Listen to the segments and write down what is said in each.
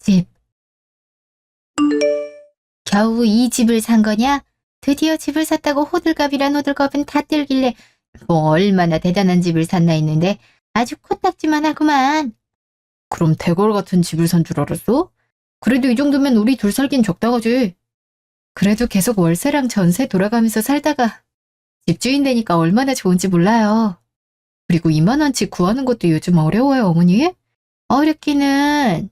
집. 겨우 이 집을 산 거냐? 드디어 집을 샀다고 호들갑이란 호들갑은 다 뜰길래 뭐 얼마나 대단한 집을 샀나 했는데 아주 코딱지만 하구만. 그럼 대궐 같은 집을 산 줄 알았어? 그래도 이 정도면 우리 둘 살긴 적당하지. 그래도 계속 월세랑 전세 돌아가면서 살다가 집주인 되니까 얼마나 좋은지 몰라요. 그리고 2만 원씩 구하는 것도 요즘 어려워요, 어머니. 어렵기는.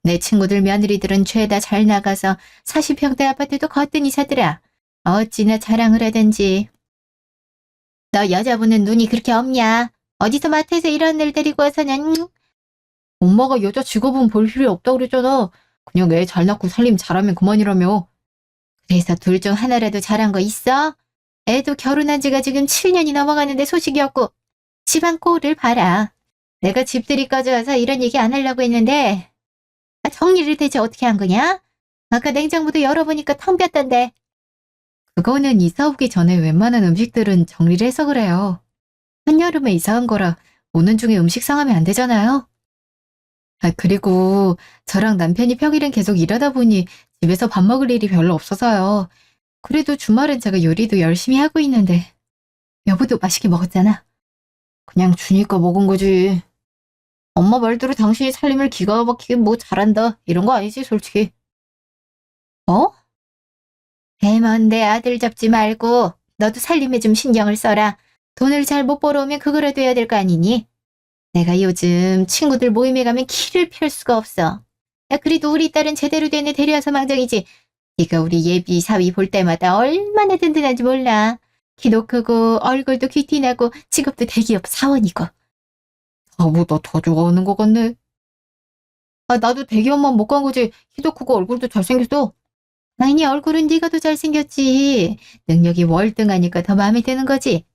내 친구들 며느리들은 죄다 잘 나가서 40평대 아파트도 거뜬히 사더라. 어찌나 자랑을 하든지. 너 여자분은 눈이 그렇게 없냐? 어디서 마트에서 이런 애를 데리고 와서는. 엄마가 여자 직업은 볼 필요 없다고 그랬잖아. 그냥 애 잘 낳고 살림 잘하면 그만이라며. 그래서 둘 중 하나라도 잘한 거 있어? 애도 결혼한 지가 지금 7년이 넘어가는데 소식이 없고. 집안 꼴을 봐라. 내가 집들이 꺼져와서 이런 얘기 안 하려고 했는데 정리를 대체 어떻게 한 거냐? 아까 냉장고도 열어보니까 텅 비었던데. 그거는 이사 오기 전에 웬만한 음식들은 정리를 해서 그래요. 한여름에 이사한 거라 오는 중에 음식 상하면 안 되잖아요. 그리고 저랑 남편이 평일엔 계속 일하다 보니 집에서 밥 먹을 일이 별로 없어서요. 그래도 주말엔 제가 요리도 열심히 하고 있는데 여보도 맛있게 먹었잖아. 그냥 주니까 먹은 거지. 엄마 말대로 당신이 살림을 기가 막히게 뭐 잘한다 이런 거 아니지 솔직히. 어? 대먼 내 아들 잡지 말고 너도 살림에 좀 신경을 써라. 돈을 잘 못 벌어오면 그거라도 해야 될 거 아니니? 내가 요즘 친구들 모임에 가면 키를 펼 수가 없어. 야, 그래도 우리 딸은 제대로 된 애 데려와서 망정이지. 네가 우리 예비 사위 볼 때마다 얼마나 든든한지 몰라. 키도 크고 얼굴도 귀티나고 직업도 대기업 사원이고. 나보다 더 좋아하는 것 같네. 나도 대기업만 못 간 거지. 키도 크고 얼굴도 잘생겼어. 당연히 얼굴은 네가 더 잘생겼지. 능력이 월등하니까 더 마음에 드는 거지.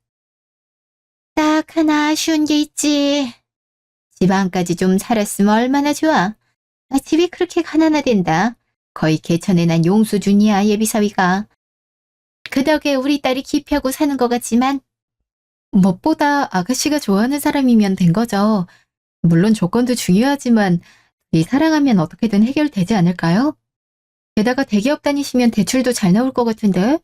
딱 하나 아쉬운 게 있지. 집안까지 좀 살았으면 얼마나 좋아. 집이 그렇게 가난하댄다. 거의 개천에 난 용수준이야 예비사위가. 그 덕에 우리 딸이 기피하고 사는 것 같지만 무엇보다 아가씨가 좋아하는 사람이면 된 거죠. 물론 조건도 중요하지만 이 사랑하면 어떻게든 해결되지 않을까요? 게다가 대기업 다니시면 대출도 잘 나올 것 같은데?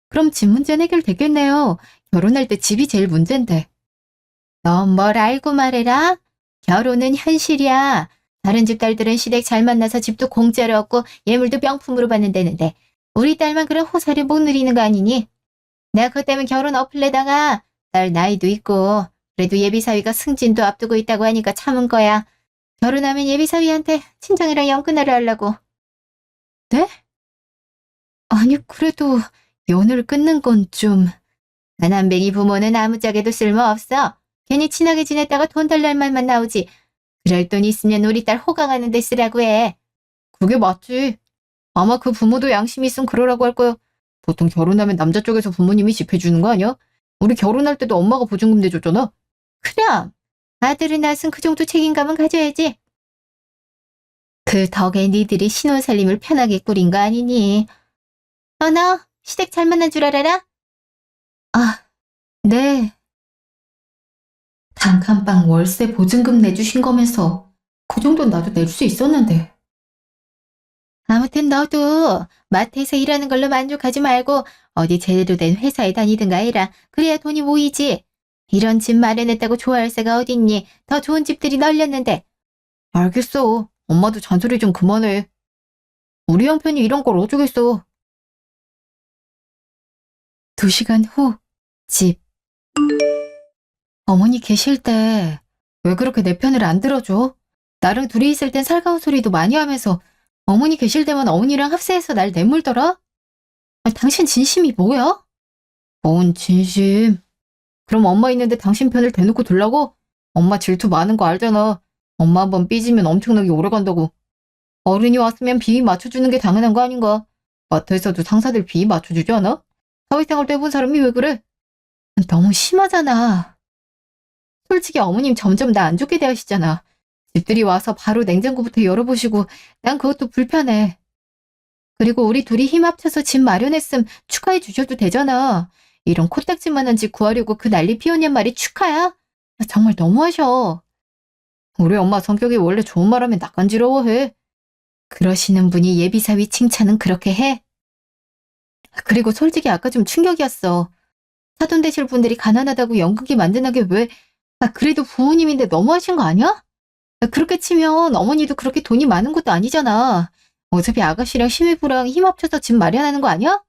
그럼 집 문제는 해결되겠네요. 결혼할 때 집이 제일 문제인데. 넌 뭘 알고 말해라? 결혼은 현실이야. 다른 집 딸들은 시댁 잘 만나서 집도 공짜로 얻고 예물도 명품으로 받는다는데 우리 딸만 그런 호사를 못 누리는 거 아니니? 내가 그것 때문에 결혼 어플레다가 딸 나이도 있고 그래도 예비사위가 승진도 앞두고 있다고 하니까 참은 거야. 결혼하면 예비사위한테 친정이랑 영근하를 하려고. 네? 아니 그래도 연을 끊는 건 좀... 가난뱅이 부모는 아무짝에도 쓸모없어. 괜히 친하게 지냈다가 돈 달랄 말만 나오지. 그럴 돈 있으면 우리 딸 호강하는 데 쓰라고 해. 그게 맞지. 아마 그 부모도 양심이 있으면 그러라고 할 거야. 보통 결혼하면 남자 쪽에서 부모님이 집 해주는 거 아니야? 우리 결혼할 때도 엄마가 보증금 내줬잖아. 그럼 아들을 낳았으면 그 정도 책임감은 가져야지. 그 덕에 니들이 신혼살림을 편하게 꾸린 거 아니니? 너 시댁 잘 만난 줄 알아라? 아, 네. 단칸방 월세 보증금 내주신 거면서 그 정도는 나도 낼 수 있었는데. 아무튼 너도 마트에서 일하는 걸로 만족하지 말고 어디 제대로 된 회사에 다니든가 해라. 그래야 돈이 모이지. 이런 집 마련했다고 좋아할 새가 어딨니? 더 좋은 집들이 널렸는데. 알겠어. 엄마도 잔소리 좀 그만해. 우리 형편이 이런 걸 어쩌겠어. 2시간 후, 집. 어머니 계실 때 왜 그렇게 내 편을 안 들어줘? 나랑 둘이 있을 땐 살가운 소리도 많이 하면서 어머니 계실 때만 어머니랑 합세해서 날 내물더라? 당신 진심이 뭐야? 뭔 진심? 그럼 엄마 있는데 당신 편을 대놓고 들라고? 엄마 질투 많은 거 알잖아. 엄마 한번 삐지면 엄청나게 오래간다고. 어른이 왔으면 비위 맞춰주는 게 당연한 거 아닌가? 마트에서도 상사들 비위 맞춰주지 않아? 사회생활 때 해본 사람이 왜 그래? 너무 심하잖아. 솔직히 어머님 점점 나 안 좋게 대하시잖아. 집들이 와서 바로 냉장고부터 열어보시고 난 그것도 불편해. 그리고 우리 둘이 힘 합쳐서 집 마련했음 축하해 주셔도 되잖아. 이런 코딱지만한 집 구하려고 그 난리 피우냔 말이 축하야? 정말 너무하셔. 우리 엄마 성격이 원래 좋은 말 하면 낯간지러워해. 그러시는 분이 예비사위 칭찬은 그렇게 해? 그리고 솔직히 아까 좀 충격이었어. 사돈 되실 분들이 가난하다고 연극이 만든다게 왜, 그래도 부모님인데 너무하신 거 아니야? 그렇게 치면 어머니도 그렇게 돈이 많은 것도 아니잖아. 어차피 아가씨랑 심의부랑 힘 합쳐서 집 마련하는 거 아니야?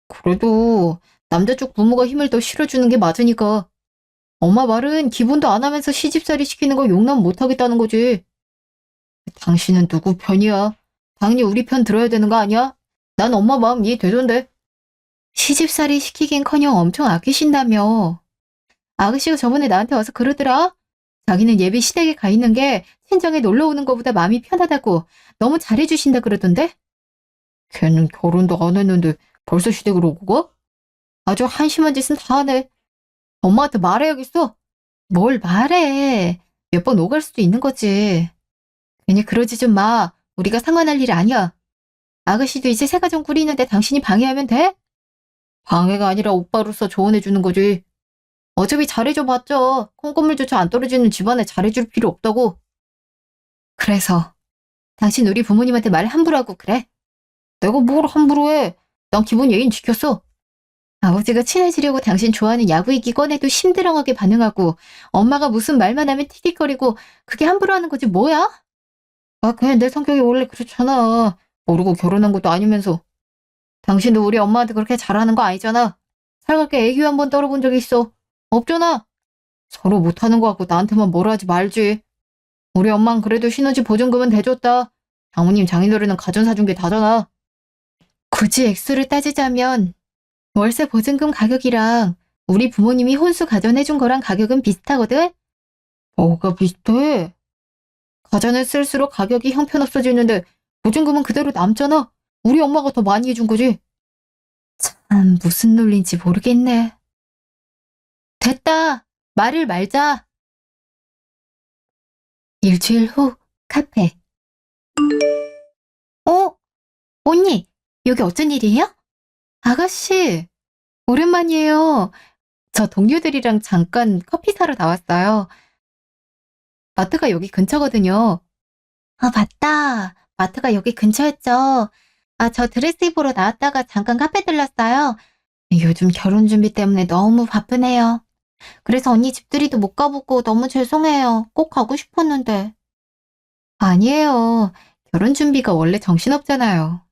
그래도 남자 쪽 부모가 힘을 더 실어주는 게 맞으니까. 엄마 말은 기본도 안 하면서 시집살이 시키는 거 용납 못 하겠다는 거지. 당신은 누구 편이야? 당연히 우리 편 들어야 되는 거 아니야? 난 엄마 마음 이해되던데. 시집살이 시키긴커녕 엄청 아끼신다며. 아가씨가 저번에 나한테 와서 그러더라. 자기는 예비 시댁에 가 있는 게 친정에 놀러 오는 것보다 마음이 편하다고 너무 잘해주신다 그러던데? 걔는 결혼도 안 했는데 벌써 시댁으로 오고 가? 아주 한심한 짓은 다 하네. 엄마한테 말해야겠어. 뭘 말해. 몇 번 오갈 수도 있는 거지. 괜히 그러지 좀 마. 우리가 상관할 일 아니야. 아가씨도 이제 새 가정 꾸리는데 당신이 방해하면 돼? 방해가 아니라 오빠로서 조언해주는 거지. 어차피 잘해줘봤자 콩고물조차 안 떨어지는 집안에 잘해줄 필요 없다고. 그래서 당신 우리 부모님한테 말 함부로 하고 그래? 내가 뭘 함부로 해. 난 기본 예의는 지켰어. 아버지가 친해지려고 당신 좋아하는 야구 얘기 꺼내도 심드렁하게 반응하고 엄마가 무슨 말만 하면 틱틱거리고 그게 함부로 하는 거지 뭐야? 그냥 내 성격이 원래 그렇잖아. 모르고 결혼한 것도 아니면서. 당신도 우리 엄마한테 그렇게 잘하는 거 아니잖아. 살갑게 애교 한 번 떨어본 적 있어? 없잖아. 서로 못하는 거 같고 나한테만 뭐라 하지 말지. 우리 엄만 그래도 신혼집 보증금은 대줬다. 장모님 장인어른은 가전 사준 게 다잖아. 굳이 액수를 따지자면 월세 보증금 가격이랑 우리 부모님이 혼수 가전 해준 거랑 가격은 비슷하거든? 뭐가 비슷해? 가전을 쓸수록 가격이 형편없어지는데 보증금은 그대로 남잖아. 우리 엄마가 더 많이 해준 거지. 참 무슨 논리인지 모르겠네. 됐다. 말을 말자. 일주일 후 카페. 언니, 여기 어쩐 일이에요? 아가씨, 오랜만이에요. 저 동료들이랑 잠깐 커피 사러 나왔어요. 마트가 여기 근처거든요. 맞다. 마트가 여기 근처였죠. 저 드레스 입으러 나왔다가 잠깐 카페 들렀어요. 요즘 결혼 준비 때문에 너무 바쁘네요. 그래서 언니 집들이도 못 가보고 너무 죄송해요. 꼭 가고 싶었는데. 아니에요. 결혼 준비가 원래 정신없잖아요.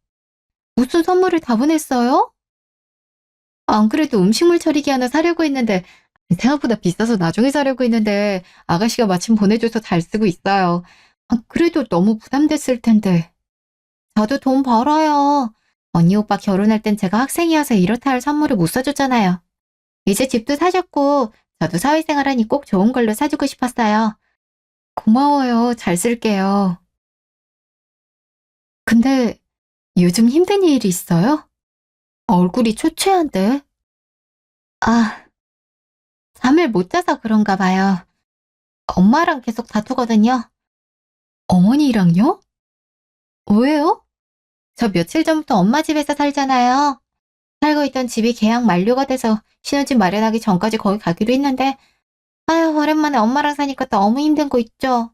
무슨 선물을 다 보냈어요? 안 그래도 음식물 처리기 하나 사려고 했는데 생각보다 비싸서 나중에 사려고 했는데 아가씨가 마침 보내줘서 잘 쓰고 있어요. 그래도 너무 부담됐을 텐데. 저도 돈 벌어요. 언니 오빠 결혼할 땐 제가 학생이어서 이렇다 할 선물을 못 사줬잖아요. 이제 집도 사셨고 저도 사회생활하니 꼭 좋은 걸로 사주고 싶었어요. 고마워요. 잘 쓸게요. 근데 요즘 힘든 일이 있어요? 얼굴이 초췌한데? 아, 잠을 못 자서 그런가 봐요. 엄마랑 계속 다투거든요. 어머니랑요? 왜요? 저 며칠 전부터 엄마 집에서 살잖아요. 살고 있던 집이 계약 만료가 돼서 신혼집 마련하기 전까지 거기 가기로 했는데 아휴 오랜만에 엄마랑 사니까 너무 힘든 거 있죠.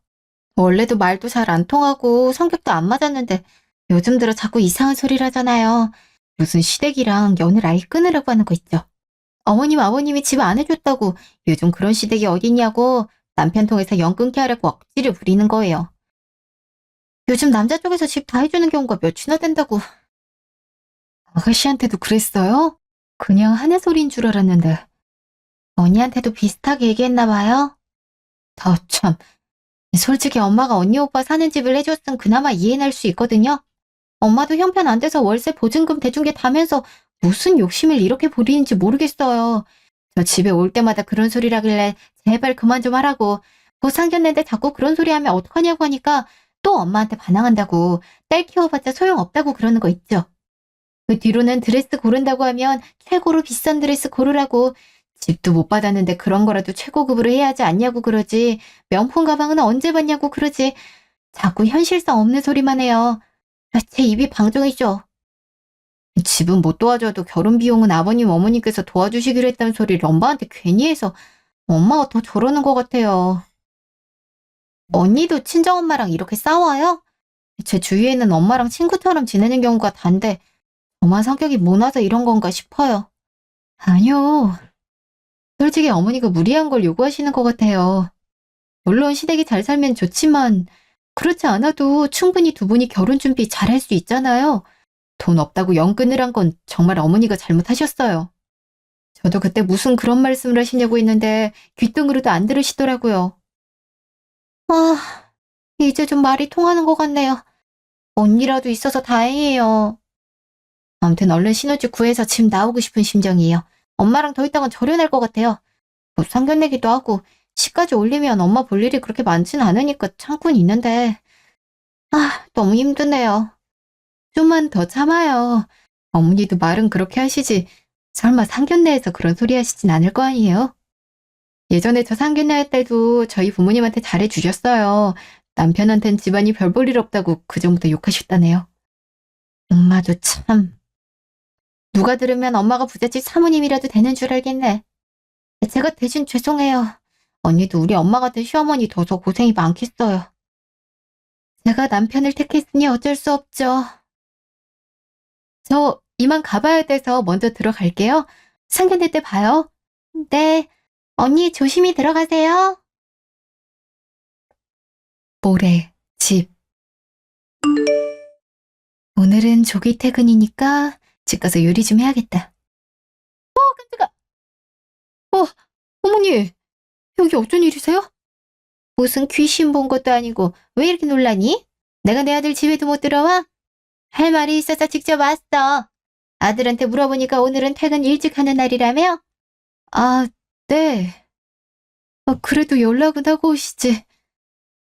원래도 말도 잘 안 통하고 성격도 안 맞았는데 요즘 들어 자꾸 이상한 소리를 하잖아요. 무슨 시댁이랑 연을 아예 끊으라고 하는 거 있죠. 어머님 아버님이 집 안 해줬다고 요즘 그런 시댁이 어딨냐고 남편 통해서 연 끊게 하려고 억지를 부리는 거예요. 요즘 남자 쪽에서 집 다 해주는 경우가 몇이나 된다고. 아가씨한테도 그랬어요? 그냥 하는 소리인 줄 알았는데. 언니한테도 비슷하게 얘기했나 봐요? 참. 솔직히 엄마가 언니 오빠 사는 집을 해줬으면 그나마 이해는 할 수 있거든요. 엄마도 형편 안 돼서 월세 보증금 대준 게 다면서 무슨 욕심을 이렇게 부리는지 모르겠어요. 저 집에 올 때마다 그런 소리를 하길래 제발 그만 좀 하라고. 곧 상견례인데 자꾸 그런 소리 하면 어떡하냐고 하니까 또 엄마한테 반항한다고. 딸 키워봤자 소용없다고 그러는 거 있죠. 그 뒤로는 드레스 고른다고 하면 최고로 비싼 드레스 고르라고. 집도 못 받았는데 그런 거라도 최고급으로 해야 하지 않냐고 그러지. 명품 가방은 언제 받냐고 그러지. 자꾸 현실성 없는 소리만 해요. 제 입이 방정이죠. 집은 못 도와줘도 결혼 비용은 아버님 어머니께서 도와주시기로 했다는 소리를 엄마한테 괜히 해서 엄마가 더 저러는 것 같아요. 언니도 친정엄마랑 이렇게 싸워요? 제 주위에는 엄마랑 친구처럼 지내는 경우가 단데 저만 성격이 모나서 이런 건가 싶어요. 아니요. 솔직히 어머니가 무리한 걸 요구하시는 것 같아요. 물론 시댁이 잘 살면 좋지만 그렇지 않아도 충분히 두 분이 결혼 준비 잘할 수 있잖아요. 돈 없다고 영 끊으란 건 정말 어머니가 잘못하셨어요. 저도 그때 무슨 그런 말씀을 하시냐고 했는데 귓등으로도 안 들으시더라고요. 아, 이제 좀 말이 통하는 것 같네요. 언니라도 있어서 다행이에요. 아무튼 얼른 신혼집 구해서 집 나오고 싶은 심정이에요. 엄마랑 더 있다간 절연할 것 같아요. 뭐 상견례기도 하고 시까지 올리면 엄마 볼 일이 그렇게 많진 않으니까 참고는 있는데 너무 힘드네요. 좀만 더 참아요. 어머니도 말은 그렇게 하시지 설마 상견례에서 그런 소리 하시진 않을 거 아니에요? 예전에 저 상견례 할 때도 저희 부모님한테 잘해주셨어요. 남편한텐 집안이 별 볼 일 없다고 그전부터 욕하셨다네요. 엄마도 참. 누가 들으면 엄마가 부잣집 사모님이라도 되는 줄 알겠네. 제가 대신 죄송해요. 언니도 우리 엄마 같은 시어머니 둬서 고생이 많겠어요. 제가 남편을 택했으니 어쩔 수 없죠. 저 이만 가봐야 돼서 먼저 들어갈게요. 상견례 때 봐요. 네. 언니 조심히 들어가세요. 모레 집. 오늘은 조기 퇴근이니까 집 가서 요리 좀 해야겠다. 깜짝아. 어머니, 여기 어쩐 일이세요? 무슨 귀신 본 것도 아니고 왜 이렇게 놀라니? 내가 내 아들 집에도 못 들어와? 할 말이 있어서 직접 왔어. 아들한테 물어보니까 오늘은 퇴근 일찍 하는 날이라며? 아, 네. 그래도 연락은 하고 오시지.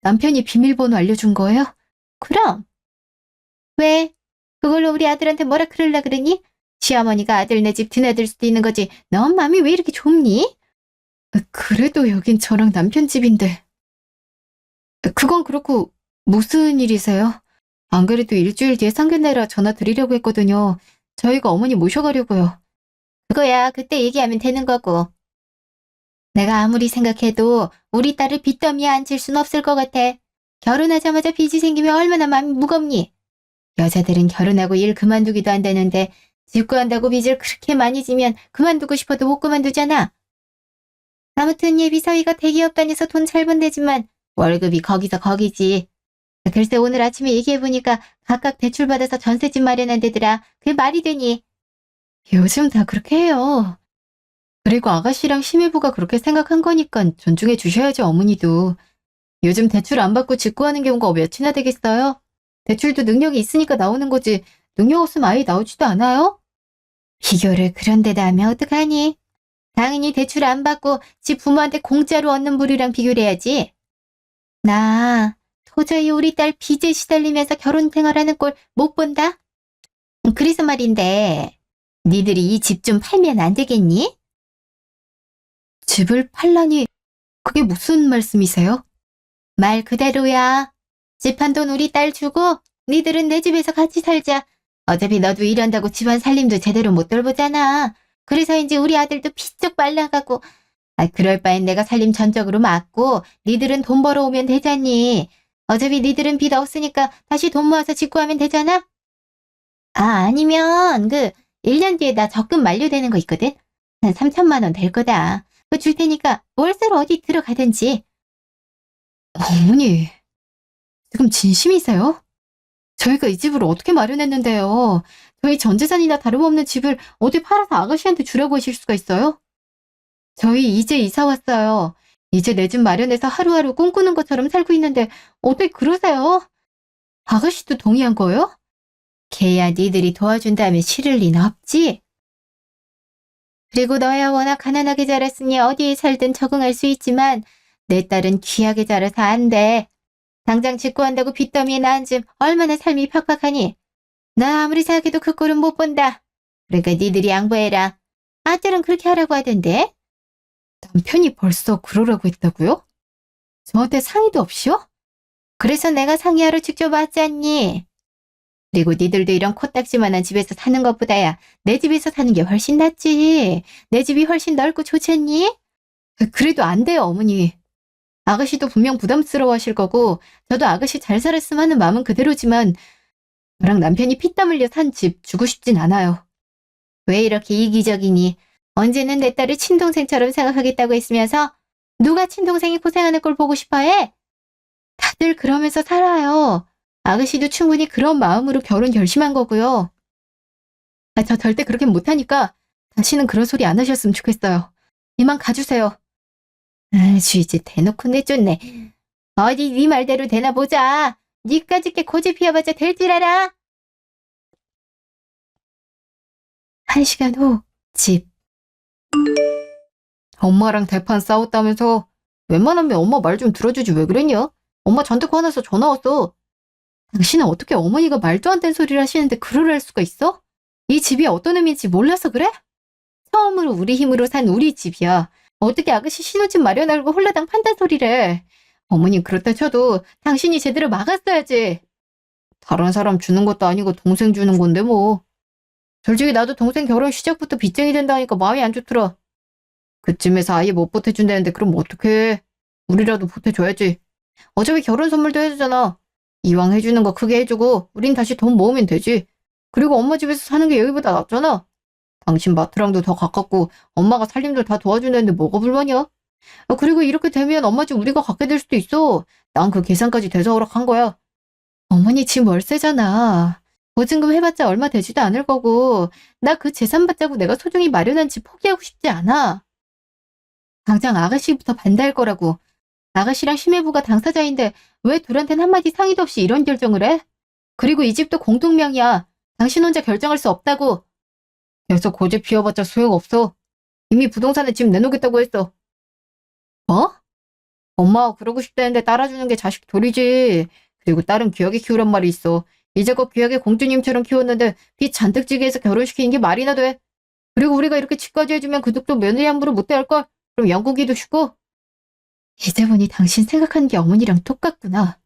남편이 비밀번호 알려준 거예요? 그럼. 왜? 그걸로 우리 아들한테 뭐라 그러려 그러니? 시어머니가 아들 내 집 드나들 수도 있는 거지. 넌 맘이 왜 이렇게 좁니? 그래도 여긴 저랑 남편 집인데. 그건 그렇고 무슨 일이세요? 안 그래도 일주일 뒤에 상견례라 전화 드리려고 했거든요. 저희가 어머니 모셔가려고요. 그거야 그때 얘기하면 되는 거고. 내가 아무리 생각해도 우리 딸을 빚더미에 앉힐 순 없을 것 같아. 결혼하자마자 빚이 생기면 얼마나 마음이 무겁니? 여자들은 결혼하고 일 그만두기도 한다는데 집 구한다고 빚을 그렇게 많이 지면 그만두고 싶어도 못 그만두잖아. 아무튼 예비 사위가 대기업 다녀서 돈 잘 번대지만 월급이 거기서 거기지. 글쎄 오늘 아침에 얘기해보니까 각각 대출받아서 전셋집 마련한대더라. 그게 말이 되니? 요즘 다 그렇게 해요. 그리고 아가씨랑 심해부가 그렇게 생각한 거니까 존중해 주셔야죠, 어머니도. 요즘 대출 안 받고 집 구하는 경우가 몇이나 되겠어요? 대출도 능력이 있으니까 나오는 거지 능력 없으면 아예 나오지도 않아요? 비교를 그런 데다 하면 어떡하니? 당연히 대출 안 받고 집 부모한테 공짜로 얻는 부류랑 비교를 해야지. 나 도저히 우리 딸 빚에 시달리면서 결혼 생활하는 꼴 못 본다? 그래서 말인데 니들이 이 집 좀 팔면 안 되겠니? 집을 팔라니 그게 무슨 말씀이세요? 말 그대로야. 집 한 돈 우리 딸 주고 니들은 내 집에서 같이 살자. 어차피 너도 일한다고 집안 살림도 제대로 못 돌보잖아. 그래서인지 우리 아들도 피쩍 말라가고. 그럴 바엔 내가 살림 전적으로 맡고 니들은 돈 벌어오면 되잖니. 어차피 니들은 빚 없으니까 다시 돈 모아서 집 구하면 되잖아? 아니면 1년 뒤에 나 적금 만료되는 거 있거든? 한 3천만 원 될 거다. 그거 줄 테니까 월세로 어디 들어가든지. 어머니, 지금 진심이세요? 저희가 이 집을 어떻게 마련했는데요. 저희 전 재산이나 다름없는 집을 어디 팔아서 아가씨한테 주라고 하실 수가 있어요? 저희 이제 이사 왔어요. 이제 내 집 마련해서 하루하루 꿈꾸는 것처럼 살고 있는데 어떻게 그러세요? 아가씨도 동의한 거예요? 걔야 니들이 도와준다면 싫을 리는 없지. 그리고 너야 워낙 가난하게 자랐으니 어디에 살든 적응할 수 있지만 내 딸은 귀하게 자라서 안 돼. 당장 집 구한다고 빚더미에 낳은 집 얼마나 삶이 팍팍하니. 나 아무리 생각해도 그 꼴은 못 본다. 그러니까 니들이 양보해라. 아들은 그렇게 하라고 하던데. 남편이 벌써 그러라고 했다고요? 저한테 상의도 없이요? 그래서 내가 상의하러 직접 왔잖니. 그리고 니들도 이런 코딱지만한 집에서 사는 것보다야 내 집에서 사는 게 훨씬 낫지. 내 집이 훨씬 넓고 좋잖니? 그래도 안 돼요, 어머니. 아가씨도 분명 부담스러워 하실 거고 저도 아가씨 잘 살았으면 하는 마음은 그대로지만 저랑 남편이 피땀 흘려 산 집 주고 싶진 않아요. 왜 이렇게 이기적이니? 언제는 내 딸을 친동생처럼 생각하겠다고 했으면서 누가 친동생이 고생하는 걸 보고 싶어 해? 다들 그러면서 살아요. 아가씨도 충분히 그런 마음으로 결혼 결심한 거고요. 저 절대 그렇게 못하니까 다시는 그런 소리 안 하셨으면 좋겠어요. 이만 가주세요. 이제 대놓고 내쫓네. 어디 네 말대로 되나 보자. 니까짓 게 고집 피워봤자 될 줄 알아? 1시간 후, 집. 엄마랑 대판 싸웠다면서? 웬만하면 엄마 말 좀 들어주지 왜 그랬냐? 엄마 잔뜩 화나서 전화 왔어. 당신은 어떻게 어머니가 말도 안 되는 소리를 하시는데 그러할 수가 있어? 이 집이 어떤 의미인지 몰라서 그래? 처음으로 우리 힘으로 산 우리 집이야. 어떻게 아가씨 신혼집 마련하려고 홀라당 판단 소리래. 어머님 그렇다 쳐도 당신이 제대로 막았어야지. 다른 사람 주는 것도 아니고 동생 주는 건데 뭐. 솔직히 나도 동생 결혼 시작부터 빚쟁이 된다니까 마음이 안 좋더라. 그쯤에서 아예 못 보태준다는데 그럼 어떡해. 우리라도 보태줘야지. 어차피 결혼 선물도 해주잖아. 이왕 해주는 거 크게 해주고 우린 다시 돈 모으면 되지. 그리고 엄마 집에서 사는 게 여기보다 낫잖아. 당신 마트랑도 더 가깝고 엄마가 살림도 다 도와주는데 뭐가 불만이야? 그리고 이렇게 되면 엄마 집 우리가 갖게 될 수도 있어. 난 그 계산까지 돼서 허락한 거야. 어머니 집 월세잖아. 보증금 해봤자 얼마 되지도 않을 거고 나 그 재산 받자고 내가 소중히 마련한 집 포기하고 싶지 않아. 당장 아가씨부터 반대할 거라고. 아가씨랑 심해부가 당사자인데 왜 둘한텐 한마디 상의도 없이 이런 결정을 해? 그리고 이 집도 공동명의야. 당신 혼자 결정할 수 없다고. 계속 고집 피워봤자 소용없어. 이미 부동산에 집 내놓겠다고 했어. 뭐? 엄마가 그러고 싶다는데 따라주는 게 자식 도리지. 그리고 딸은 귀하게 키우란 말이 있어. 이제껏 귀하게 공주님처럼 키웠는데 빚 잔뜩 지게 해서 결혼시키는 게 말이나 돼. 그리고 우리가 이렇게 집까지 해주면 그 덕도 며느리 함부로 못 대할걸. 그럼 양고기도 쉽고. 이제 보니 당신 생각하는 게 어머니랑 똑같구나.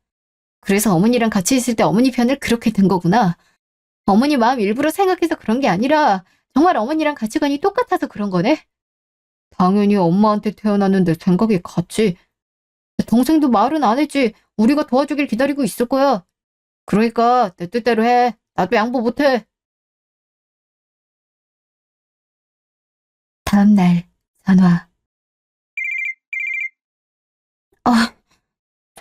그래서 어머니랑 같이 있을 때 어머니 편을 그렇게 든 거구나. 어머니 마음 일부러 생각해서 그런 게 아니라 정말 어머니랑 가치관이 똑같아서 그런 거네. 당연히 엄마한테 태어났는데 생각이 같지. 동생도 말은 안 했지. 우리가 도와주길 기다리고 있을 거야. 그러니까 내 뜻대로 해. 나도 양보 못해. 다음 날 전화.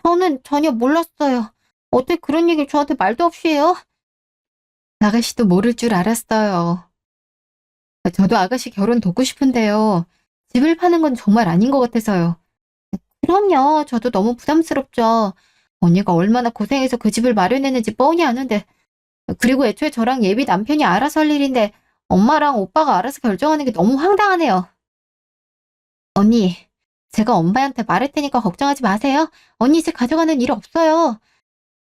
저는 전혀 몰랐어요. 어떻게 그런 얘기를 저한테 말도 없이 해요? 아가씨도 모를 줄 알았어요. 저도 아가씨 결혼 돕고 싶은데요. 집을 파는 건 정말 아닌 것 같아서요. 그럼요. 저도 너무 부담스럽죠. 언니가 얼마나 고생해서 그 집을 마련했는지 뻔히 아는데. 그리고 애초에 저랑 예비 남편이 알아서 할 일인데 엄마랑 오빠가 알아서 결정하는 게 너무 황당하네요. 언니, 제가 엄마한테 말할 테니까 걱정하지 마세요. 언니 집 가져가는 일 없어요.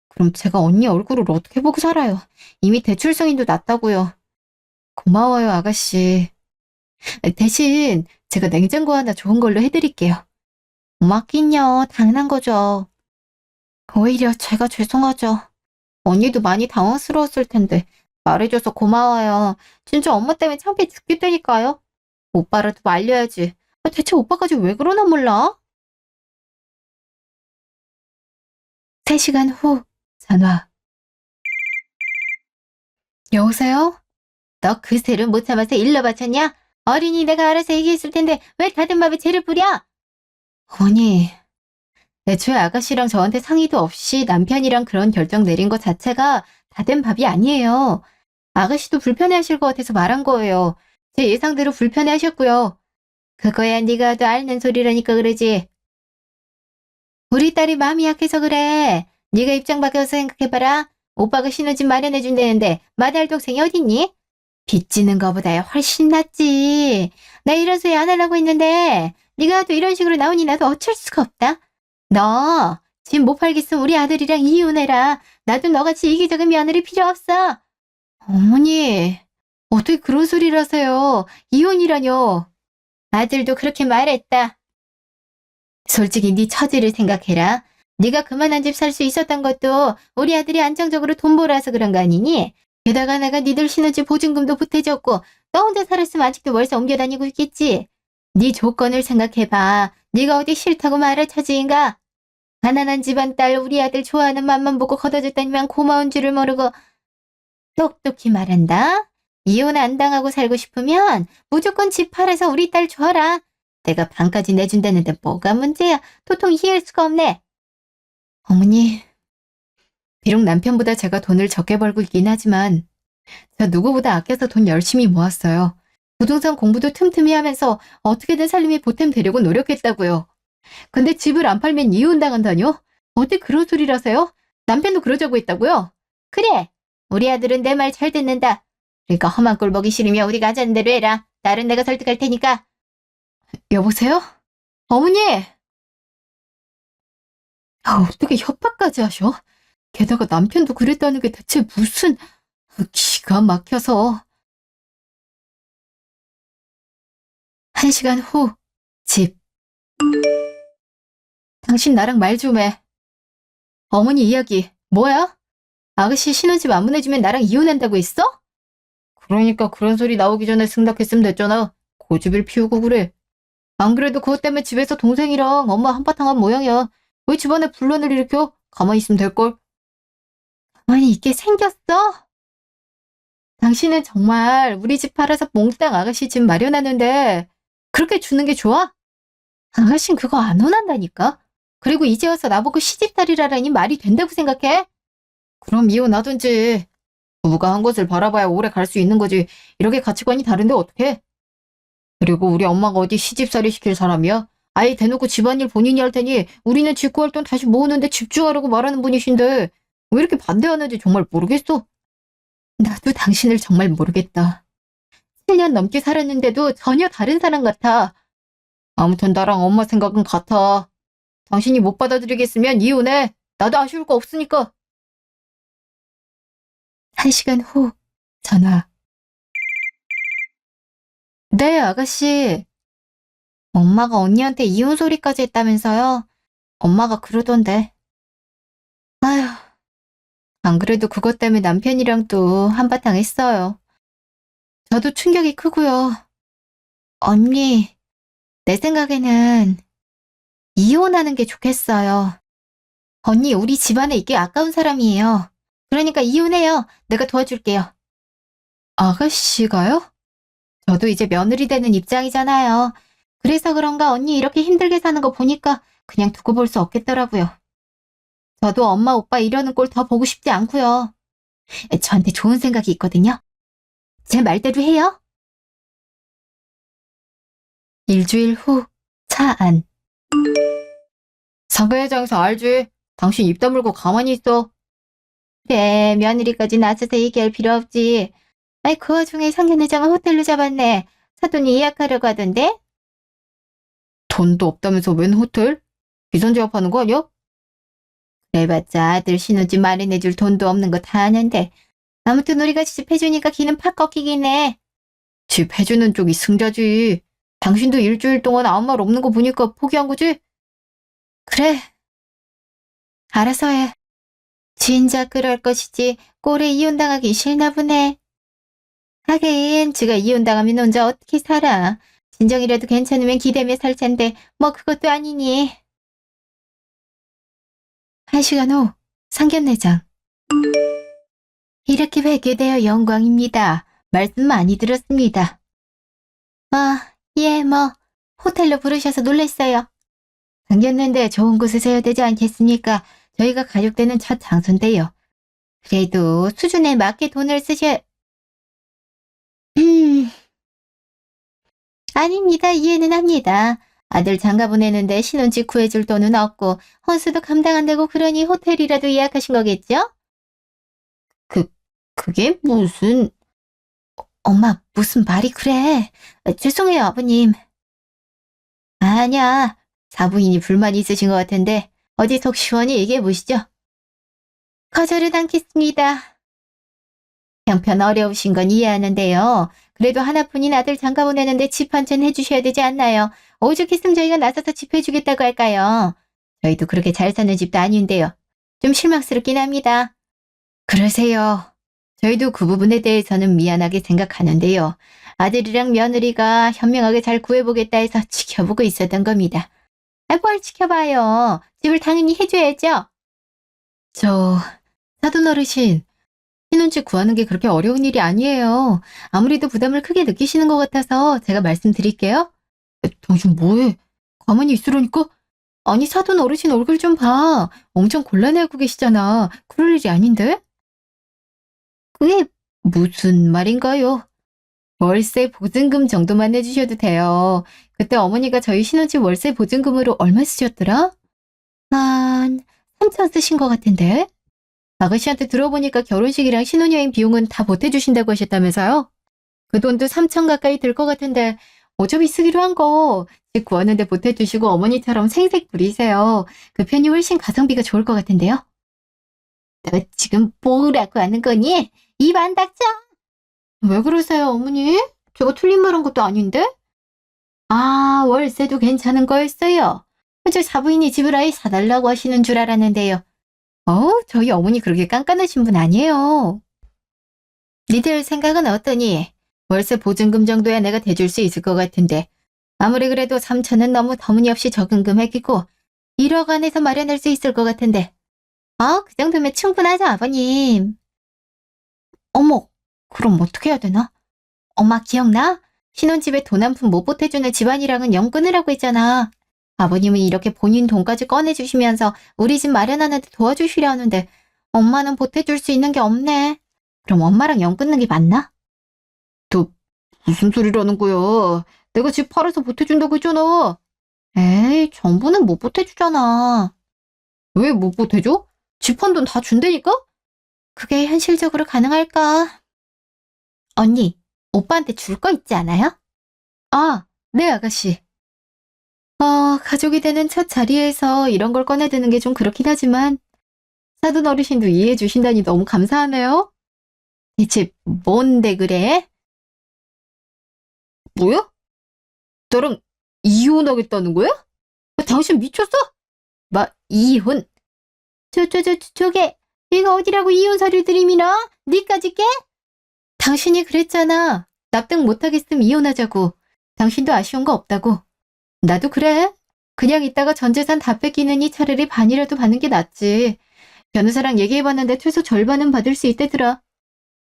그럼 제가 언니 얼굴을 어떻게 보고 살아요? 이미 대출 승인도 났다고요. 고마워요, 아가씨. 대신 제가 냉장고 하나 좋은 걸로 해드릴게요. 고맙긴요. 당연한 거죠. 오히려 제가 죄송하죠. 언니도 많이 당황스러웠을 텐데 말해줘서 고마워요. 진짜 엄마 때문에 창피해 죽겠다니까요. 오빠라도 말려야지. 대체 오빠까지 왜 그러나 몰라? 3시간 후 전화. 여보세요? 너 그새를 못 참아서 일러 바쳤냐? 어린이 내가 알아서 얘기했을 텐데 왜 다된 밥에 재를 뿌려? 어머니, 애초에 아가씨랑 저한테 상의도 없이 남편이랑 그런 결정 내린 것 자체가 다된 밥이 아니에요. 아가씨도 불편해하실 것 같아서 말한 거예요. 제 예상대로 불편해하셨고요. 그거야 네가 더 앓는 소리라니까 그러지. 우리 딸이 마음이 약해서 그래. 네가 입장 바뀌어서 생각해봐라. 오빠가 신혼집 마련해준다는데 마다할 동생이 어딨니? 빚지는 거보다 훨씬 낫지. 나 이런 소리 안 하려고 했는데 네가 또 이런 식으로 나오니 나도 어쩔 수가 없다. 너 집 못 팔겠으면 우리 아들이랑 이혼해라. 나도 너같이 이기적인 며느리 필요 없어. 어머니, 어떻게 그런 소리를 하세요? 이혼이라뇨. 아들도 그렇게 말했다. 솔직히 네 처지를 생각해라. 네가 그만한 집 살 수 있었던 것도 우리 아들이 안정적으로 돈 벌어서 그런 거 아니니? 게다가 내가 니들 신혼집 보증금도 보태줬고 너 혼자 살았으면 아직도 월세 옮겨 다니고 있겠지? 네 조건을 생각해봐. 네가 어디 싫다고 말할 처지인가? 가난한 집안 딸 우리 아들 좋아하는 맛만 보고 걷어줬다니만 고마운 줄을 모르고 똑똑히 말한다. 이혼 안 당하고 살고 싶으면 무조건 집 팔아서 우리 딸 줘라. 내가 반까지 내준다는데 뭐가 문제야. 도통 이해할 수가 없네. 어머니, 비록 남편보다 제가 돈을 적게 벌고 있긴 하지만 저 누구보다 아껴서 돈 열심히 모았어요. 부동산 공부도 틈틈이 하면서 어떻게든 살림이 보탬되려고 노력했다고요. 근데 집을 안 팔면 이혼당한다뇨? 어떻게 그런 소리를 하세요? 남편도 그러자고 했다고요? 그래, 우리 아들은 내 말 잘 듣는다. 그러니까 험한 꼴 보기 싫으면 우리가 하자는 대로 해라. 딸은 내가 설득할 테니까. 여보세요? 어머니! 어떻게 협박까지 하셔? 게다가 남편도 그랬다는 게 대체 무슨... 기가 막혀서. 1시간 후, 집. 당신 나랑 말 좀 해. 어머니 이야기, 뭐야? 아가씨 신혼집 안 보내주면 나랑 이혼한다고 했어? 그러니까 그런 소리 나오기 전에 승낙했으면 됐잖아. 고집을 피우고 그래. 안 그래도 그것 때문에 집에서 동생이랑 엄마 한바탕 한 모양이야. 왜 집안에 분란을 일으켜? 가만히 있으면 될걸. 가만히 있게 생겼어? 당신은 정말 우리 집 팔아서 몽땅 아가씨 집 마련하는데 그렇게 주는 게 좋아? 아가씨는 그거 안 원한다니까. 그리고 이제 와서 나보고 시집살이라니 말이 된다고 생각해? 그럼 이혼하든지. 부부가 한 곳을 바라봐야 오래 갈 수 있는 거지. 이렇게 가치관이 다른데 어떡해? 그리고 우리 엄마가 어디 시집살이 시킬 사람이야? 아예 대놓고 집안일 본인이 할 테니 우리는 직구할 돈 다시 모으는데 집중하라고 말하는 분이신데 왜 이렇게 반대하는지 정말 모르겠어. 나도 당신을 정말 모르겠다. 7년 넘게 살았는데도 전혀 다른 사람 같아. 아무튼 나랑 엄마 생각은 같아. 당신이 못 받아들이겠으면 이혼해. 나도 아쉬울 거 없으니까. 1시간 후, 전화. 네, 아가씨. 엄마가 언니한테 이혼 소리까지 했다면서요? 엄마가 그러던데. 아휴, 안 그래도 그것 때문에 남편이랑 또 한바탕 했어요. 저도 충격이 크고요. 언니, 내 생각에는 이혼하는 게 좋겠어요. 언니, 우리 집안에 있기 아까운 사람이에요. 그러니까 이혼해요. 내가 도와줄게요. 아가씨가요? 저도 이제 며느리 되는 입장이잖아요. 그래서 그런가 언니 이렇게 힘들게 사는 거 보니까 그냥 두고 볼 수 없겠더라고요. 저도 엄마 오빠 이러는 꼴 더 보고 싶지 않고요. 저한테 좋은 생각이 있거든요. 제 말대로 해요. 일주일 후, 차 안. 상 회장에서 알지? 당신 입 다물고 가만히 있어. 그래, 며느리까지 나서서 얘기할 필요 없지. 아이, 그 와중에 상견 회장은 호텔로 잡았네. 사돈이 예약하려고 하던데? 돈도 없다면서 웬 호텔? 비선 제압하는 거 아니야? 그래봤자 아들 신혼집 마련해줄 돈도 없는 거 다 아는데. 아무튼 우리가 집 해주니까 기는 팍 꺾이긴 해. 집 해주는 쪽이 승자지. 당신도 일주일 동안 아무 말 없는 거 보니까 포기한 거지? 그래. 알아서 해. 진작 그럴 것이지 꼴에 이혼당하기 싫나 보네. 하긴 지가 이혼당하면 혼자 어떻게 살아. 진정이라도 괜찮으면 기대며 살 텐데 뭐 그것도 아니니. 1시간 후 상견례장. 이렇게 뵙게 되어 영광입니다. 말씀 많이 들었습니다. 아, 예, 뭐 호텔로 부르셔서 놀랐어요. 상견례인데 좋은 곳에서 해야 되지 않겠습니까? 저희가 가족되는 첫 장소인데요. 그래도 수준에 맞게 돈을 아닙니다. 이해는 합니다. 아들 장가 보내는데 신혼집 구해줄 돈은 없고 혼수도 감당 안 되고 그러니 호텔이라도 예약하신 거겠죠? 그게 무슨... 엄마, 무슨 말이 그래. 죄송해요, 아버님. 아니야. 사부인이 불만이 있으신 것 같은데 어디 속 시원히 얘기해 보시죠. 거절은 않겠습니다. 형편 어려우신 건 이해하는데요. 그래도 하나뿐인 아들 장가 보내는데 집 한 채는 해주셔야 되지 않나요? 오죽했으면 저희가 나서서 집 해주겠다고 할까요? 저희도 그렇게 잘 사는 집도 아닌데요. 좀 실망스럽긴 합니다. 그러세요. 저희도 그 부분에 대해서는 미안하게 생각하는데요. 아들이랑 며느리가 현명하게 잘 구해보겠다 해서 지켜보고 있었던 겁니다. 뭘 지켜봐요. 집을 당연히 해줘야죠. 사돈 어르신, 신혼집 구하는 게 그렇게 어려운 일이 아니에요. 아무래도 부담을 크게 느끼시는 것 같아서 제가 말씀드릴게요. 당신 뭐해? 가만히 있으라니까? 아니, 사돈 어르신 얼굴 좀 봐. 엄청 곤란해하고 계시잖아. 그럴 일이 아닌데? 그게 무슨 말인가요? 월세 보증금 정도만 내주셔도 돼요. 그때 어머니가 저희 신혼집 월세 보증금으로 얼마 쓰셨더라? 한 3천 쓰신 것 같은데? 아가씨한테 들어보니까 결혼식이랑 신혼여행 비용은 다 보태주신다고 하셨다면서요? 그 돈도 3천 가까이 들 것 같은데 어차피 쓰기로 한 거 집 구하는데 보태주시고 어머니처럼 생색 부리세요. 그 편이 훨씬 가성비가 좋을 것 같은데요? 너 지금 뭐라고 하는 거니? 입 안 닥쳐? 왜 그러세요, 어머니? 제가 틀린 말 한 것도 아닌데? 아, 월세도 괜찮은 거였어요. 저 사부인이 집을 아예 사달라고 하시는 줄 알았는데요. 저희 어머니 그렇게 깐깐하신 분 아니에요. 니들 생각은 어떠니? 월세 보증금 정도야 내가 대줄 수 있을 것 같은데 아무리 그래도 3천은 너무 터무니없이 적은 금액이고 1억 안에서 마련할 수 있을 것 같은데 그 정도면 충분하죠, 아버님. 어머, 그럼 어떻게 해야 되나? 엄마 기억나? 신혼집에 돈 한 푼 못 보태주는 집안이랑은 영 끊으라고 했잖아. 아버님은 이렇게 본인 돈까지 꺼내주시면서 우리 집 마련하는데 도와주시려 하는데 엄마는 보태줄 수 있는 게 없네. 그럼 엄마랑 영 끊는 게 맞나? 너 무슨 소리라는 거야? 내가 집 팔아서 보태준다고 했잖아. 에이, 전부는 못 보태주잖아. 왜 못 보태줘? 집 판 돈 다 준다니까? 그게 현실적으로 가능할까? 언니, 오빠한테 줄 거 있지 않아요? 아, 네, 아가씨. 가족이 되는 첫 자리에서 이런 걸 꺼내드는 게 좀 그렇긴 하지만 사돈 어르신도 이해해 주신다니 너무 감사하네요. 대체 뭔데 그래? 뭐야? 너랑 이혼하겠다는 거야? 당신 미쳤어? 이혼? 저게 얘가 어디라고 이혼 서류 들이밀어? 니까지 깨? 당신이 그랬잖아. 납득 못하겠음 이혼하자고. 당신도 아쉬운 거 없다고. 나도 그래. 그냥 있다가 전 재산 다 뺏기느니 차라리 반이라도 받는 게 낫지. 변호사랑 얘기해봤는데 최소 절반은 받을 수 있대더라.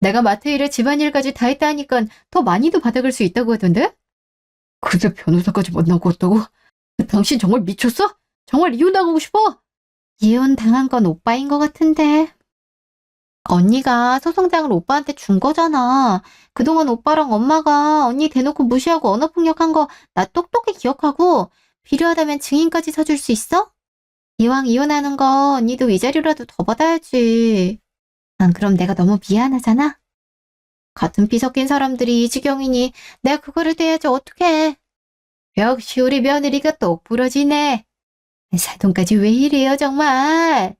내가 마트 일에 집안일까지 다 했다 하니까 더 많이도 받아갈 수 있다고 하던데? 그새 변호사까지 만나고 왔다고? 당신 정말 미쳤어? 정말 이혼당하고 싶어? 이혼 당한 건 오빠인 것 같은데. 언니가 소송장을 오빠한테 준 거잖아. 그동안 오빠랑 엄마가 언니 대놓고 무시하고 언어폭력한 거 나 똑똑히 기억하고 필요하다면 증인까지 서줄 수 있어? 이왕 이혼하는 거 언니도 위자료라도 더 받아야지. 안 그럼 내가 너무 미안하잖아? 같은 피 섞인 사람들이 이 지경이니 내가 그거를 대야지 어떡해. 역시 우리 며느리가 똑 부러지네. 사돈까지 왜 이래요 정말.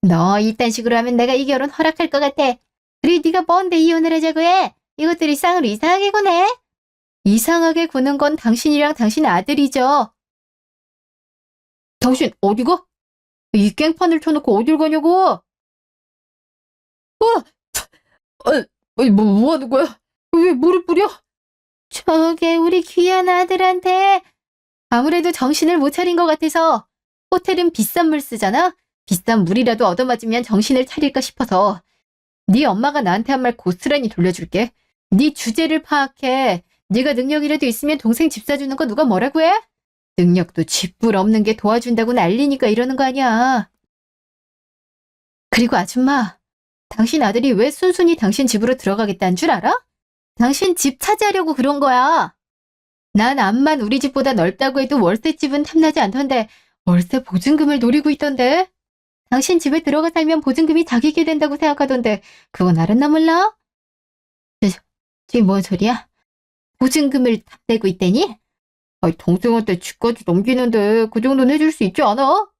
너 이딴 식으로 하면 내가 이 결혼 허락할 것 같아. 그리고 네가 뭔데 이혼을 하자고 해? 이것들이 쌍을 이상하게 구네? 이상하게 구는 건 당신이랑 당신 아들이죠. 당신 어디가? 이 깽판을 쳐놓고 어딜 가냐고? 뭐 하는 거야? 왜 물을 뿌려? 저게 우리 귀한 아들한테 아무래도 정신을 못 차린 것 같아서 호텔은 비싼 물 쓰잖아? 비싼 물이라도 얻어맞으면 정신을 차릴까 싶어서 네 엄마가 나한테 한 말 고스란히 돌려줄게. 네 주제를 파악해. 네가 능력이라도 있으면 동생 집 사주는 거 누가 뭐라고 해? 능력도 쥐뿔 없는 게 도와준다고 난리니까 이러는 거 아니야. 그리고 아줌마, 당신 아들이 왜 순순히 당신 집으로 들어가겠다는 줄 알아? 당신 집 차지하려고 그런 거야. 난 암만 우리 집보다 넓다고 해도 월세집은 탐나지 않던데 월세 보증금을 노리고 있던데. 당신 집에 들어가 살면 보증금이 자기게 된다고 생각하던데 그건 알았나 몰라? 지금 뭔 소리야? 보증금을 다 내고 있다니? 아니, 동생한테 집까지 넘기는데 그 정도는 해줄 수 있지 않아?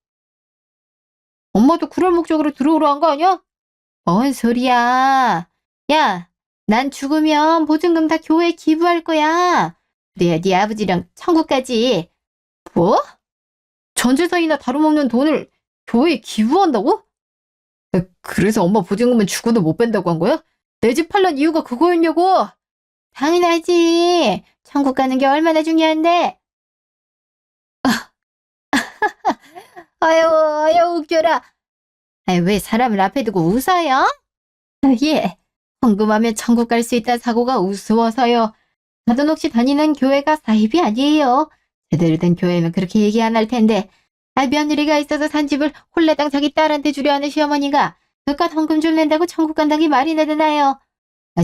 엄마도 그럴 목적으로 들어오려 한 거 아니야? 뭔 소리야? 야, 난 죽으면 보증금 다 교회에 기부할 거야. 그래야 네 아버지랑 천국까지. 뭐? 전 재산이나 다름없는 돈을 교회에 기부한다고? 그래서 엄마 보증금은 죽어도 못 뺀다고 한 거야? 내 집 팔란 이유가 그거였냐고? 당연하지. 천국 가는 게 얼마나 중요한데. 아유, 웃겨라. 아유, 왜 사람을 앞에 두고 웃어요? 예, 궁금하면 천국 갈 수 있다 사고가 우스워서요. 저도 혹시 다니는 교회가 사입이 아니에요. 제대로 된 교회면 그렇게 얘기 안 할 텐데. 며느리가 있어서 산 집을 홀라당 자기 딸한테 주려 하는 시어머니가 그깟 헌금 좀 낸다고 천국 간다는 게 말이나 되나요?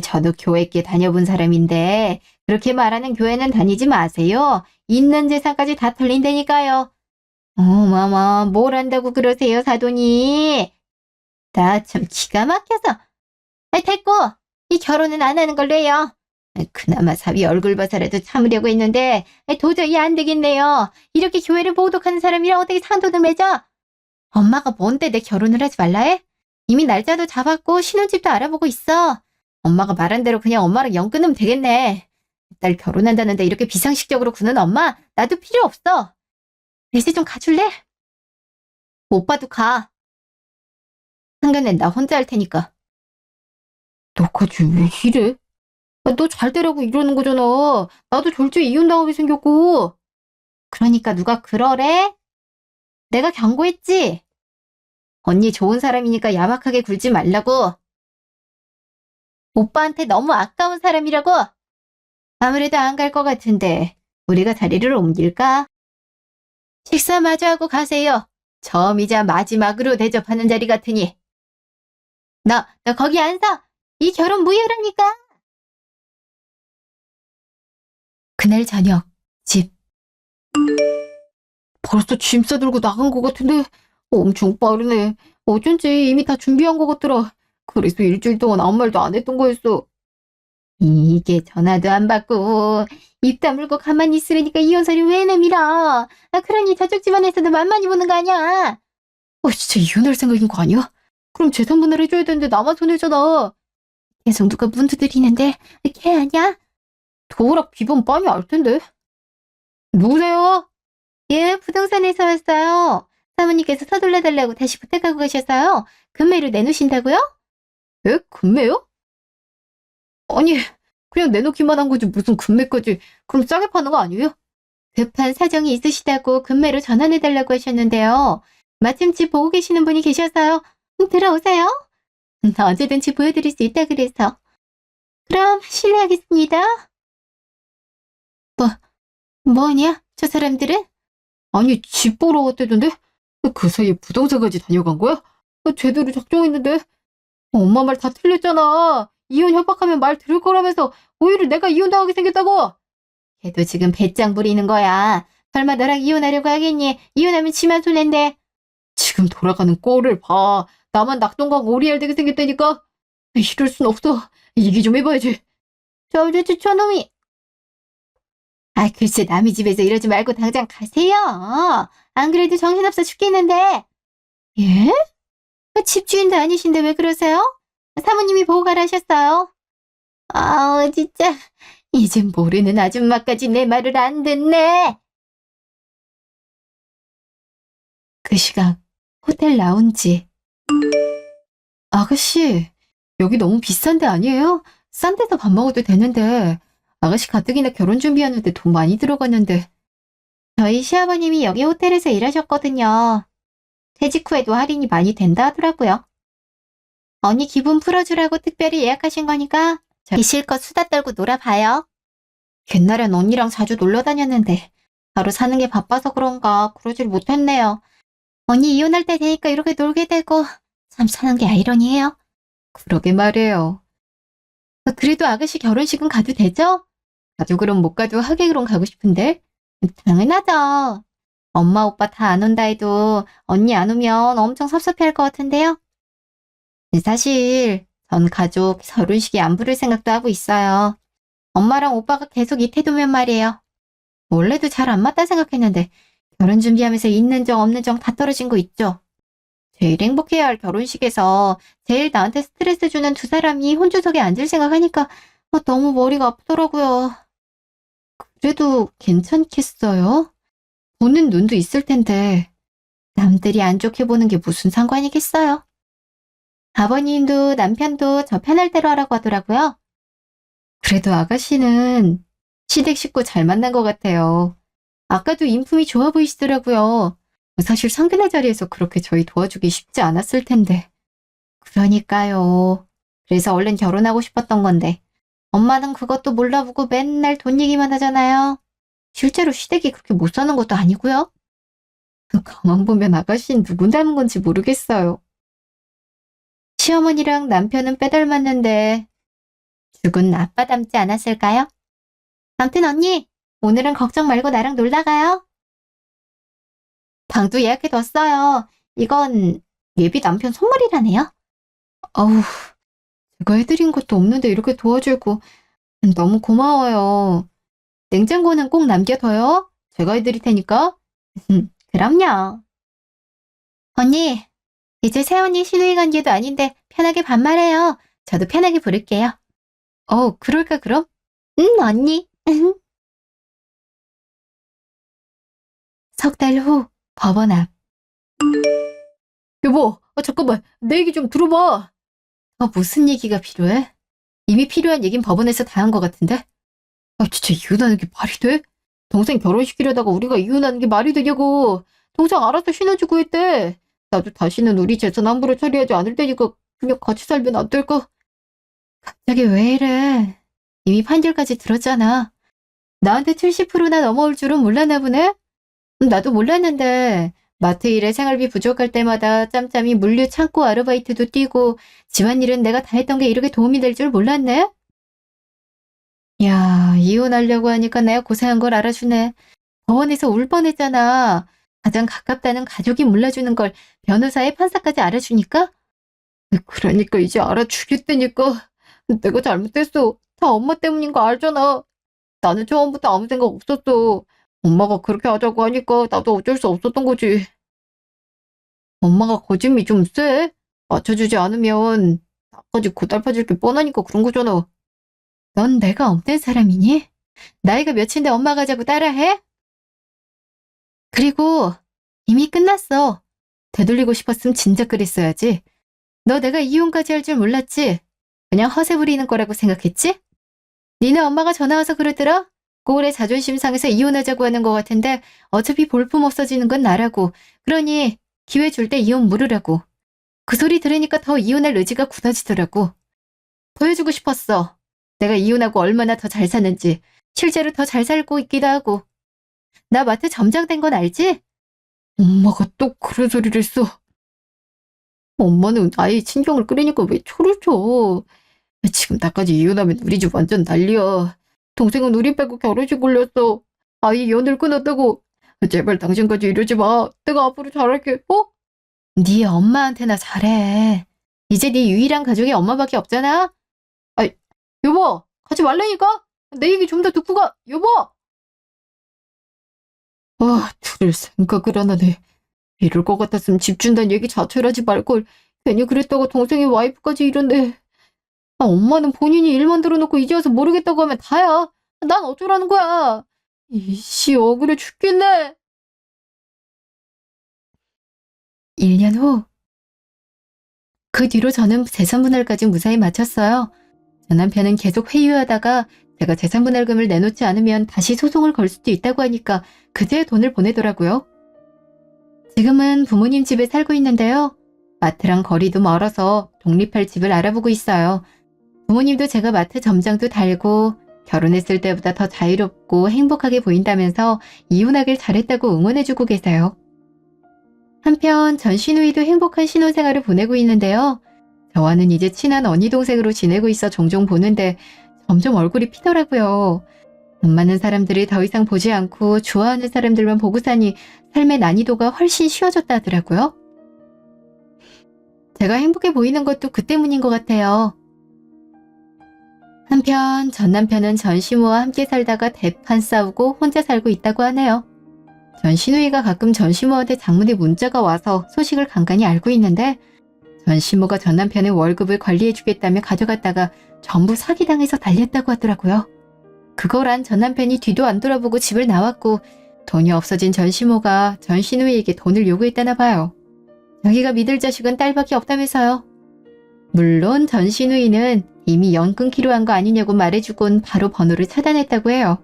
저도 교회께 다녀본 사람인데 그렇게 말하는 교회는 다니지 마세요. 있는 재산까지 다 털린다니까요. 어머머, 뭘 한다고 그러세요, 사돈이? 나 참 기가 막혀서. 됐고, 이 결혼은 안 하는 걸로 해요. 그나마 사위 얼굴 봐서라도 참으려고 했는데 도저히 안 되겠네요. 이렇게 교회를 모독하는 사람이랑 어떻게 상도를 맺어? 엄마가 뭔데 내 결혼을 하지 말라 해? 이미 날짜도 잡았고 신혼집도 알아보고 있어. 엄마가 말한 대로 그냥 엄마랑 연 끊으면 되겠네. 딸 결혼한다는데 이렇게 비상식적으로 구는 엄마 나도 필요 없어. 이제 좀 가줄래? 오빠도 가. 상견례 나 혼자 할 테니까. 너까지 왜 이래? 너 잘 되라고 이러는 거잖아. 나도 졸지에 이혼당하게 생겼고. 그러니까 누가 그러래? 내가 경고했지? 언니 좋은 사람이니까 야박하게 굴지 말라고. 오빠한테 너무 아까운 사람이라고. 아무래도 안 갈 것 같은데 우리가 자리를 옮길까? 식사 마저 하고 가세요. 처음이자 마지막으로 대접하는 자리 같으니. 너 거기 안 서. 이 결혼 무효라니까. 그날 저녁 집. 벌써 짐 싸들고 나간 것 같은데 엄청 빠르네. 어쩐지 이미 다 준비한 것 같더라. 그래서 일주일 동안 아무 말도 안 했던 거였어. 이게 전화도 안 받고 입 다물고 가만히 있으려니까 이혼설이 왜 내밀어. 그러니 저쪽 집안에서도 만만히 보는 거 아니야. 진짜 이혼할 생각인 거 아니야? 그럼 재산 분할 해줘야 되는데 나만 손해잖아. 계속 누가 문 두드리는데 걔 아니야? 도우락 비번 뻔히 알 텐데. 누구세요? 예, 부동산에서 왔어요. 사모님께서 서둘러 달라고 다시 부탁하고 가셨어요. 금매로 내놓으신다고요? 예? 금매요? 아니, 그냥 내놓기만 한 거지 무슨 금매까지. 그럼 싸게 파는 거 아니에요? 급한 사정이 있으시다고 금매로 전환해달라고 하셨는데요. 마침 집 보고 계시는 분이 계셔서요. 들어오세요. 언제든지 보여드릴 수 있다 그래서. 그럼 실례하겠습니다. 뭐냐? 저 사람들은? 아니, 집 보러 왔다던데? 그 사이에 부동산까지 다녀간 거야? 제대로 작정했는데? 엄마 말 다 틀렸잖아. 이혼 협박하면 말 들을 거라면서 오히려 내가 이혼당하게 생겼다고. 걔도 지금 배짱 부리는 거야. 설마 너랑 이혼하려고 하겠니? 이혼하면 지만 손해인데. 지금 돌아가는 꼴을 봐. 나만 낙동강 오리알 되게 생겼다니까. 이럴 순 없어. 얘기 좀 해봐야지. 저놈이. 글쎄 남의 집에서 이러지 말고 당장 가세요. 안 그래도 정신없어 죽겠는데. 예? 집주인도 아니신데 왜 그러세요? 사모님이 보고 가라 하셨어요. 진짜. 이젠 모르는 아줌마까지 내 말을 안 듣네. 그 시각 호텔 라운지. 아가씨, 여기 너무 비싼 데 아니에요? 싼 데서 밥 먹어도 되는데. 아가씨 가뜩이나 결혼 준비하는데 돈 많이 들어갔는데. 저희 시아버님이 여기 호텔에서 일하셨거든요. 퇴직 후에도 할인이 많이 된다 하더라고요. 언니 기분 풀어주라고 특별히 예약하신 거니까 저희 실컷 수다 떨고 놀아봐요. 옛날엔 언니랑 자주 놀러 다녔는데 바로 사는 게 바빠서 그런가 그러질 못했네요. 언니 이혼할 때 되니까 이렇게 놀게 되고 참 사는 게 아이러니해요. 그러게 말이에요. 그래도 아가씨 결혼식은 가도 되죠? 가족으론 못 가도 하객으론 가고 싶은데. 당연하죠. 엄마 오빠 다 안 온다 해도 언니 안 오면 엄청 섭섭해할 것 같은데요. 사실 전 가족 결혼식에 안 부를 생각도 하고 있어요. 엄마랑 오빠가 계속 이 태도면 말이에요. 원래도 잘 안 맞다 생각했는데 결혼 준비하면서 있는 정 없는 정 다 떨어진 거 있죠. 제일 행복해야 할 결혼식에서 제일 나한테 스트레스 주는 두 사람이 혼주석에 앉을 생각하니까 너무 머리가 아프더라고요. 그래도 괜찮겠어요? 보는 눈도 있을 텐데 남들이 안 좋게 보는 게 무슨 상관이겠어요? 아버님도 남편도 저 편할 대로 하라고 하더라고요. 그래도 아가씨는 시댁 식구 잘 만난 것 같아요. 아까도 인품이 좋아 보이시더라고요. 사실 상견례 자리에서 그렇게 저희 도와주기 쉽지 않았을 텐데. 그러니까요. 그래서 얼른 결혼하고 싶었던 건데. 엄마는 그것도 몰라보고 맨날 돈 얘기만 하잖아요. 실제로 시댁이 그렇게 못 사는 것도 아니고요. 가만 보면 아가씨는 누군 닮은 건지 모르겠어요. 시어머니랑 남편은 빼닮았는데 죽은 아빠 닮지 않았을까요? 암튼 언니, 오늘은 걱정 말고 나랑 놀다 가요. 방도 예약해뒀어요. 이건 예비 남편 선물이라네요. 어우, 제가 해드린 것도 없는데 이렇게 도와주고 너무 고마워요. 냉장고는 꼭 남겨둬요. 제가 해드릴 테니까. 그럼요. 언니, 이제 새언니 시누이 관계도 아닌데 편하게 반말해요. 저도 편하게 부를게요. 그럴까 그럼? 응, 언니. 석 달 후 법원 앞. 여보, 잠깐만. 내 얘기 좀 들어봐. 무슨 얘기가 필요해? 이미 필요한 얘긴 법원에서 다 한 것 같은데? 진짜 이혼하는 게 말이 돼? 동생 결혼시키려다가 우리가 이혼하는 게 말이 되냐고. 동생 알아서 신어주고 했대. 나도 다시는 우리 재산 함부로 처리하지 않을 테니까 그냥 같이 살면 안 될까? 갑자기 왜 이래? 이미 판결까지 들었잖아. 나한테 70%나 넘어올 줄은 몰랐나 보네? 나도 몰랐는데 마트 일에 생활비 부족할 때마다 짬짬이 물류 창고 아르바이트도 뛰고 집안일은 내가 다 했던 게 이렇게 도움이 될 줄 몰랐네? 야, 이혼하려고 하니까 내가 고생한 걸 알아주네. 법원에서 울 뻔했잖아. 가장 가깝다는 가족이 몰라주는 걸 변호사에 판사까지 알아주니까? 그러니까 이제 알아주겠다니까. 내가 잘못했어. 다 엄마 때문인 거 알잖아. 나는 처음부터 아무 생각 없었어. 엄마가 그렇게 하자고 하니까 나도 어쩔 수 없었던 거지. 엄마가 거짓말이 좀 세. 맞춰주지 않으면 나까지 고달파질 게 뻔하니까 그런 거잖아. 넌 내가 없는 사람이니? 나이가 몇인데 엄마가 자꾸 따라해? 그리고 이미 끝났어. 되돌리고 싶었으면 진작 그랬어야지. 너 내가 이혼까지 할 줄 몰랐지? 그냥 허세 부리는 거라고 생각했지? 니네 엄마가 전화 와서 그러더라? 꼴의 자존심 상해서 이혼하자고 하는 것 같은데 어차피 볼품 없어지는 건 나라고. 그러니 기회 줄 때 이혼 물으라고. 그 소리 들으니까 더 이혼할 의지가 굳어지더라고. 보여주고 싶었어. 내가 이혼하고 얼마나 더 잘 사는지. 실제로 더 잘 살고 있기도 하고. 나 마트 점장 된 건 알지? 엄마가 또 그런 소리를 했어. 엄마는 아이 친정을 끓이니까 왜 초를 쳐. 지금 나까지 이혼하면 우리 집 완전 난리야. 동생은 우리 빼고 결혼식 올렸어. 아이 연을 끊었다고. 제발 당신까지 이러지 마. 내가 앞으로 잘할게. 네 엄마한테나 잘해. 이제 네 유일한 가족이 엄마밖에 없잖아. 아이, 여보, 가지 말라니까. 내 얘기 좀 더 듣고 가. 여보. 들을 생각을 안 하네. 이럴 것 같았으면 집 준다는 얘기 자체를 하지 말걸. 괜히 그랬다가 동생이 와이프까지 이런데. 엄마는 본인이 일만 들어놓고 이제 와서 모르겠다고 하면 다야. 난 어쩌라는 거야. 이씨 억울해 죽겠네. 1년 후. 그 뒤로 저는 재산분할까지 무사히 마쳤어요. 전 남편은 계속 회유하다가 제가 재산분할금을 내놓지 않으면 다시 소송을 걸 수도 있다고 하니까 그제야 돈을 보내더라고요. 지금은 부모님 집에 살고 있는데요. 마트랑 거리도 멀어서 독립할 집을 알아보고 있어요. 부모님도 제가 마트 점장도 달고 결혼했을 때보다 더 자유롭고 행복하게 보인다면서 이혼하길 잘했다고 응원해주고 계세요. 한편 전 시누이도 행복한 신혼생활을 보내고 있는데요. 저와는 이제 친한 언니 동생으로 지내고 있어 종종 보는데 점점 얼굴이 피더라고요. 돈 많은 사람들을 더 이상 보지 않고 좋아하는 사람들만 보고 사니 삶의 난이도가 훨씬 쉬워졌다 하더라고요. 제가 행복해 보이는 것도 그 때문인 것 같아요. 한편 전 남편은 전 시모와 함께 살다가 대판 싸우고 혼자 살고 있다고 하네요. 전 시누이가 가끔 전 시모한테 장문의 문자가 와서 소식을 간간히 알고 있는데 전 시모가 전 남편의 월급을 관리해주겠다며 가져갔다가 전부 사기당해서 달렸다고 하더라고요. 그걸 안 전 남편이 뒤도 안 돌아보고 집을 나왔고 돈이 없어진 전 시모가 전 시누이에게 돈을 요구했다나 봐요. 자기가 믿을 자식은 딸밖에 없다면서요. 물론 전 시누이는 이미 연 끊기로 한 거 아니냐고 말해주곤 바로 번호를 차단했다고 해요.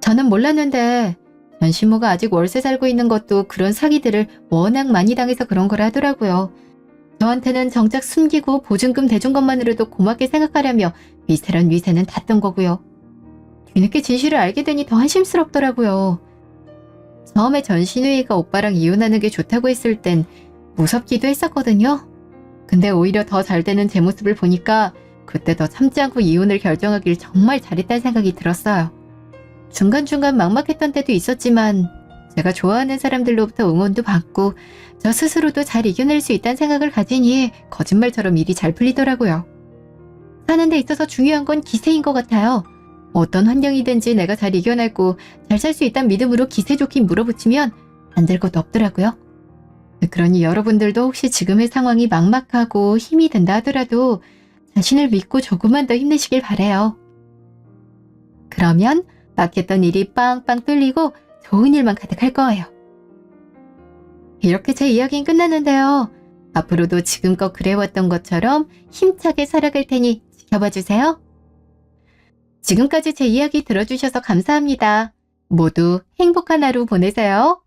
저는 몰랐는데 전 신모가 아직 월세 살고 있는 것도 그런 사기들을 워낙 많이 당해서 그런 걸 하더라고요. 저한테는 정작 숨기고 보증금 대준 것만으로도 고맙게 생각하려며 위세란 위세는 탔던 거고요. 뒤늦게 진실을 알게 되니 더 한심스럽더라고요. 처음에 전신우이가 오빠랑 이혼하는 게 좋다고 했을 땐 무섭기도 했었거든요. 근데 오히려 더 잘 되는 제 모습을 보니까 그때 더 참지 않고 이혼을 결정하길 정말 잘했다는 생각이 들었어요. 중간중간 막막했던 때도 있었지만 제가 좋아하는 사람들로부터 응원도 받고 저 스스로도 잘 이겨낼 수 있다는 생각을 가지니 거짓말처럼 일이 잘 풀리더라고요. 사는 데 있어서 중요한 건 기세인 것 같아요. 어떤 환경이든지 내가 잘 이겨내고 잘 살 수 있다는 믿음으로 기세 좋게 물어붙이면 안 될 것도 없더라고요. 그러니 여러분들도 혹시 지금의 상황이 막막하고 힘이 든다 하더라도 자신을 믿고 조금만 더 힘내시길 바래요. 그러면 막혔던 일이 빵빵 뚫리고 좋은 일만 가득할 거예요. 이렇게 제 이야기는 끝났는데요. 앞으로도 지금껏 그래왔던 것처럼 힘차게 살아갈 테니 지켜봐 주세요. 지금까지 제 이야기 들어주셔서 감사합니다. 모두 행복한 하루 보내세요.